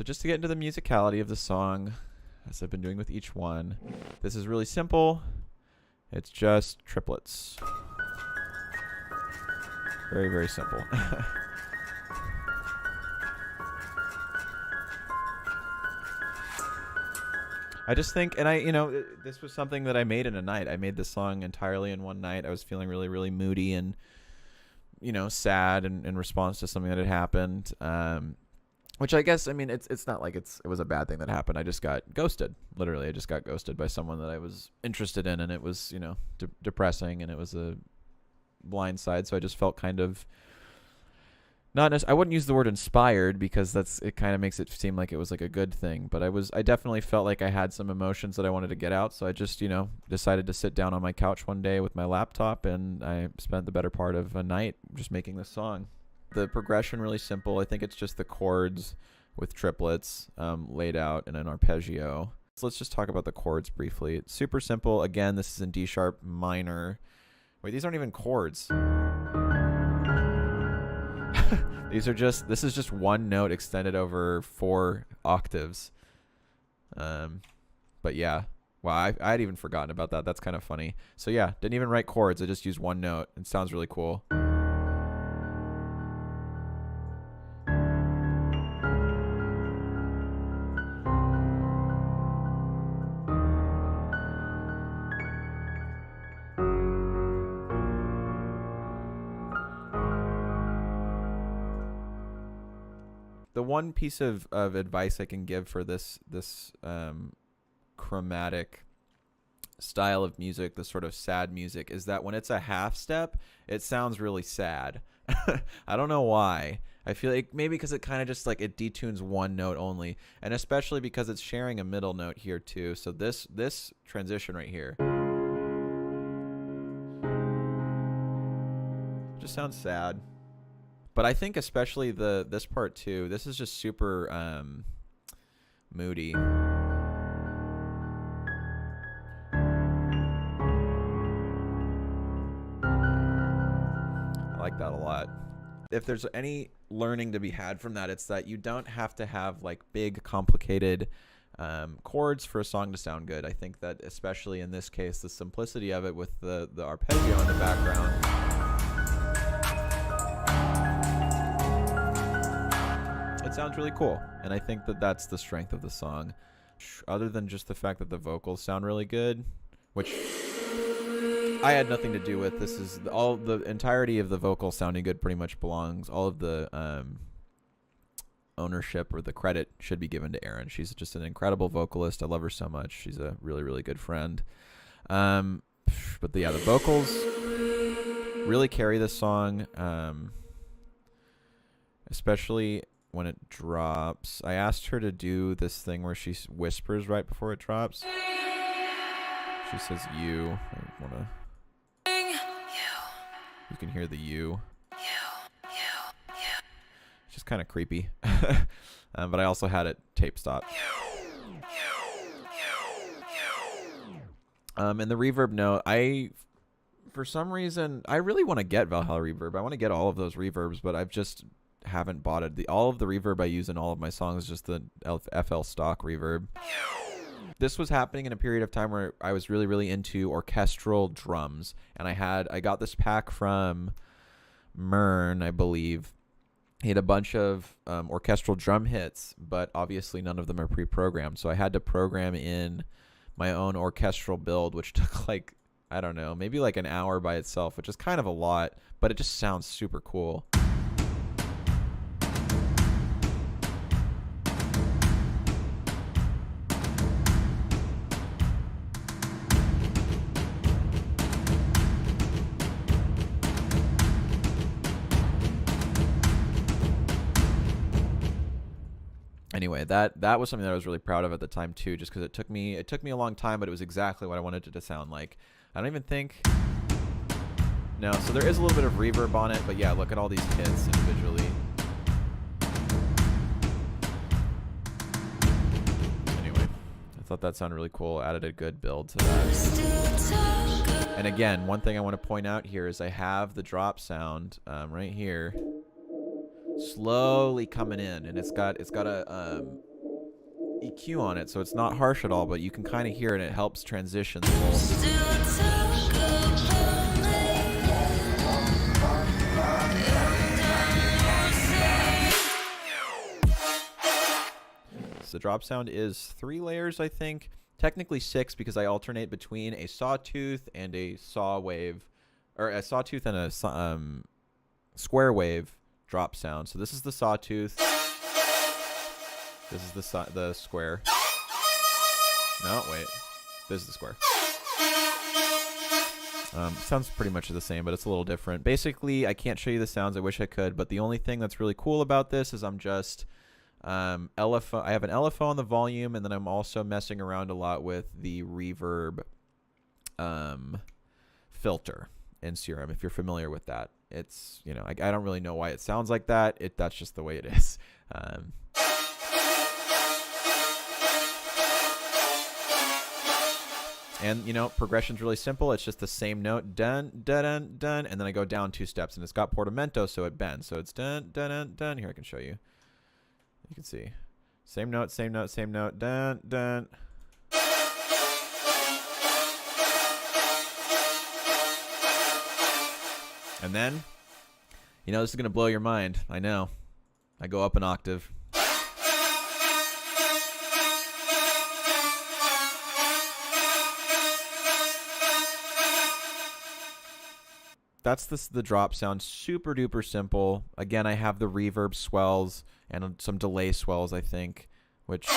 So just to get into the musicality of the song, as I've been doing with each one, this is really simple. It's just triplets. Very, very simple. I just think, and this was something that I made in a night. I made this song entirely in one night. I was feeling really, really moody and, sad in response to something that had happened. Which I guess, it's not like it was a bad thing that happened. I just got ghosted. Literally, I just got ghosted by someone that I was interested in, and it was, depressing, and it was a blind side. So I just felt kind of I wouldn't use the word inspired because it kind of makes it seem like it was like a good thing. But I definitely felt like I had some emotions that I wanted to get out. So I just, decided to sit down on my couch one day with my laptop, and I spent the better part of a night just making this song. The progression really simple. I think it's just the chords with triplets laid out in an arpeggio. So let's just talk about the chords briefly. It's super simple. Again, this is in D sharp minor. Wait, these aren't even chords. This is just one note extended over 4 octaves. But yeah, wow, I had even forgotten about that. That's kind of funny. So yeah, didn't even write chords. I just used one note. It sounds really cool. The one piece of advice I can give for this chromatic style of music, this sort of sad music, is that when it's a half step, it sounds really sad. I don't know why. I feel like maybe because it kind of just like it detunes one note only, and especially because it's sharing a middle note here too. So this transition right here just sounds sad. But I think especially this part too, this is just super moody. I like that a lot. If there's any learning to be had from that, it's that you don't have to have like big, complicated chords for a song to sound good. I think that especially in this case, the simplicity of it with the arpeggio in the background, it sounds really cool, and I think that that's the strength of the song. Other than just the fact that the vocals sound really good, which I had nothing to do with. This is all the entirety of the vocal sounding good pretty much belongs. All of the ownership or the credit should be given to Erin. She's just an incredible vocalist. I love her so much. She's a really, really good friend. But the vocals really carry this song, especially when it drops. I asked her to do this thing where she whispers right before it drops. She says you. I wanna. You can hear the you. It's just kind of creepy. But I also had it tape stop. And the reverb note, for some reason, I really want to get Valhalla reverb. I want to get all of those reverbs, but I've just haven't bought it. All of the reverb I use in all of my songs is just the FL stock reverb. This was happening in a period of time where I was really, really into orchestral drums, and I got this pack from Mern, I believe. He had a bunch of orchestral drum hits, but obviously none of them are pre-programmed, so I had to program in my own orchestral build, which took like, I don't know, maybe like an hour by itself, which is kind of a lot, but it just sounds super cool. Anyway, that was something that I was really proud of at the time too, just because it took me a long time, but it was exactly what I wanted it to sound like. I don't even think. No, so there is a little bit of reverb on it, but yeah, look at all these hits individually. Anyway, I thought that sounded really cool. Added a good build to that. And again, one thing I want to point out here is I have the drop sound right here, slowly coming in, and it's got a EQ on it, so it's not harsh at all, but you can kind of hear it, and it helps transition. So the drop sound is 3 layers, I think. Technically 6 because I alternate between a sawtooth and a saw wave, or a sawtooth and a square wave drop sound. So this is the sawtooth. This is the square. No, wait. This is the square. Sounds pretty much the same, but it's a little different. Basically, I can't show you the sounds. I wish I could, but the only thing that's really cool about this is I'm just LFO. I have an LFO on the volume, and then I'm also messing around a lot with the reverb filter in Serum. If you're familiar with that, it's, you know, I don't really know why it sounds like that. That's just the way it is. And, you know, progression's really simple. It's just the same note, dun, dun, dun, dun, and then I go down 2 steps, and it's got portamento, so it bends. So it's dun, dun, dun, dun. Here, I can show you. You can see. Same note, same note, same note, dun, dun. And then, you know, this is going to blow your mind. I know. I go up an octave. That's the drop sound. Super duper simple. Again, I have the reverb swells and some delay swells, I think, which...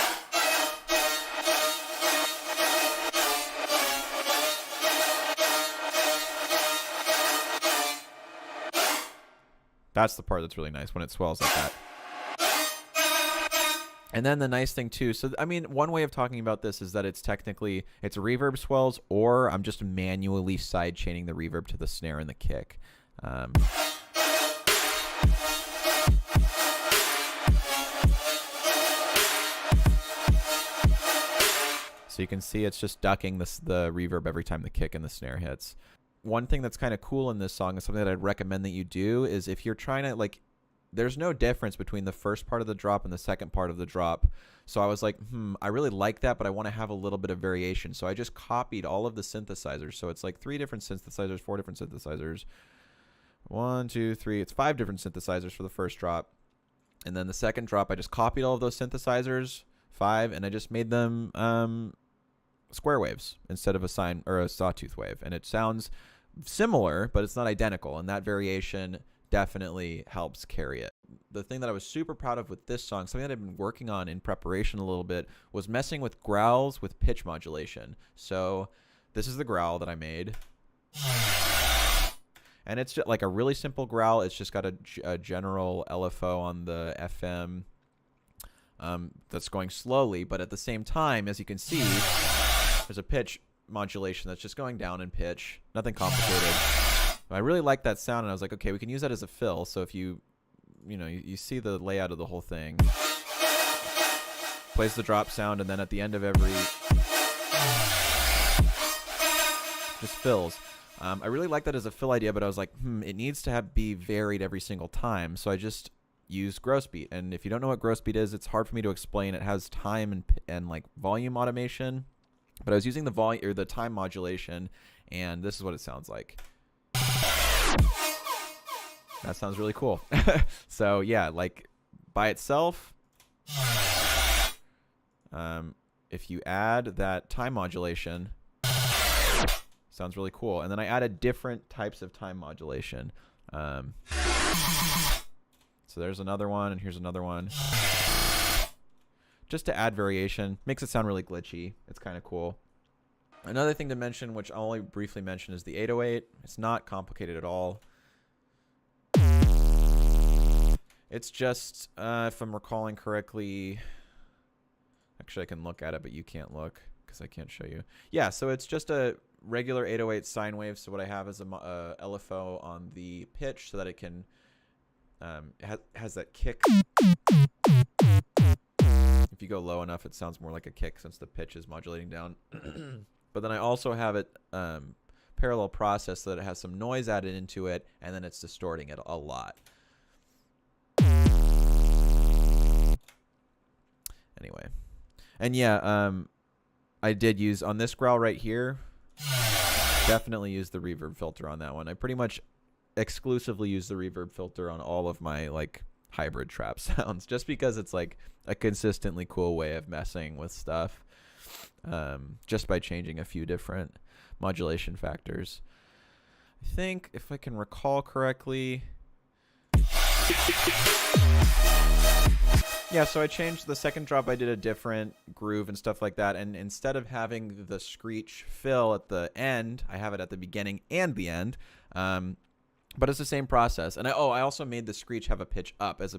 That's the part that's really nice when it swells like that. And then the nice thing too, so I mean, one way of talking about this is that it's technically, it's reverb swells, or I'm just manually side chaining the reverb to the snare and the kick. So you can see it's just ducking the reverb every time the kick and the snare hits. One thing that's kind of cool in this song, and something that I'd recommend that you do, is if you're trying to, like, there's no difference between the first part of the drop and the second part of the drop. So I was like, I really like that, but I want to have a little bit of variation. So I just copied all of the synthesizers. So it's like 3 different synthesizers, 4 different synthesizers. 1, 2, 3. It's 5 different synthesizers for the first drop. And then the second drop, I just copied all of those synthesizers, 5, and I just made them square waves instead of a sine or a sawtooth wave. And it sounds similar, but it's not identical. And that variation definitely helps carry it. The thing that I was super proud of with this song, something that I've been working on in preparation a little bit, was messing with growls with pitch modulation. So this is the growl that I made. And it's just like a really simple growl. It's just got a general LFO on the FM that's going slowly. But at the same time, as you can see, there's a pitch modulation that's just going down in pitch. Nothing complicated. I really like that sound, and I was like, okay, we can use that as a fill. So if you see the layout of the whole thing. Plays the drop sound, and then at the end of every... just fills. I really like that as a fill idea, but I was like, it needs to be varied every single time. So I just used gross beat. And if you don't know what gross beat is, it's hard for me to explain. It has time and like volume automation. But I was using the volume or the time modulation, and this is what it sounds like. That sounds really cool. So yeah, like by itself, if you add that time modulation, sounds really cool. And then I added different types of time modulation. So there's another one, and here's another one. Just to add variation, makes it sound really glitchy. It's kind of cool. Another thing to mention, which I'll only briefly mention, is the 808. It's not complicated at all. It's just, if I'm recalling correctly, actually I can look at it, but you can't look because I can't show you. Yeah, so it's just a regular 808 sine wave. So what I have is a LFO on the pitch so that it can, has that kick. If you go low enough, it sounds more like a kick since the pitch is modulating down. But then I also have it parallel process so that it has some noise added into it, and then it's distorting it a lot. And yeah, I did use on this growl right here. Definitely use the reverb filter on that one. I pretty much exclusively use the reverb filter on all of my like hybrid trap sounds, just because it's like a consistently cool way of messing with stuff, just by changing a few different modulation factors. I think if I can recall correctly, yeah, so I changed the second drop. I did a different groove and stuff like that, and instead of having the screech fill at the end, I have it at the beginning and the end. But it's the same process. And I also made the screech have a pitch up as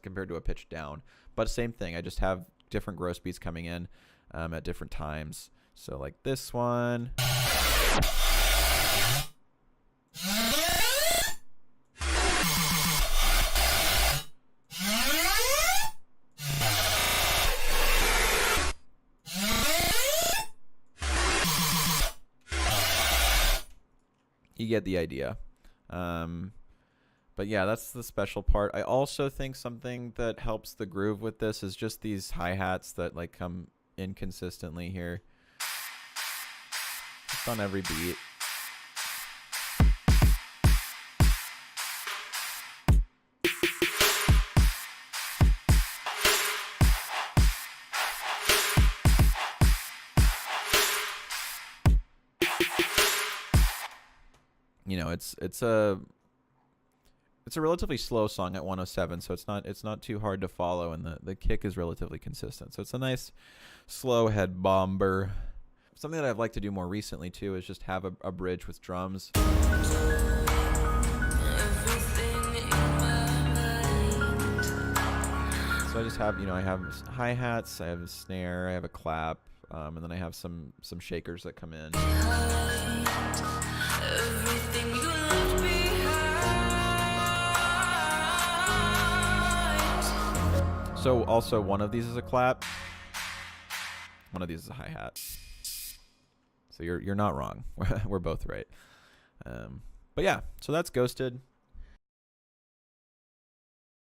compared to a pitch down. But same thing. I just have different gross beats coming in at different times. So like this one. You get the idea. But yeah, that's the special part. I also think something that helps the groove with this is just these hi-hats that like come inconsistently here. Just on every beat. You know, it's a relatively slow song at 107, so it's not too hard to follow, and the kick is relatively consistent. So it's a nice slow head bomber. Something that I've liked to do more recently too is just have a bridge with drums. So I just have, I have hi-hats, I have a snare, I have a clap, and then I have some shakers that come in. So also one of these is a clap, one of these is a hi-hat. So you're not wrong. We're both right. But yeah, so that's Ghosted.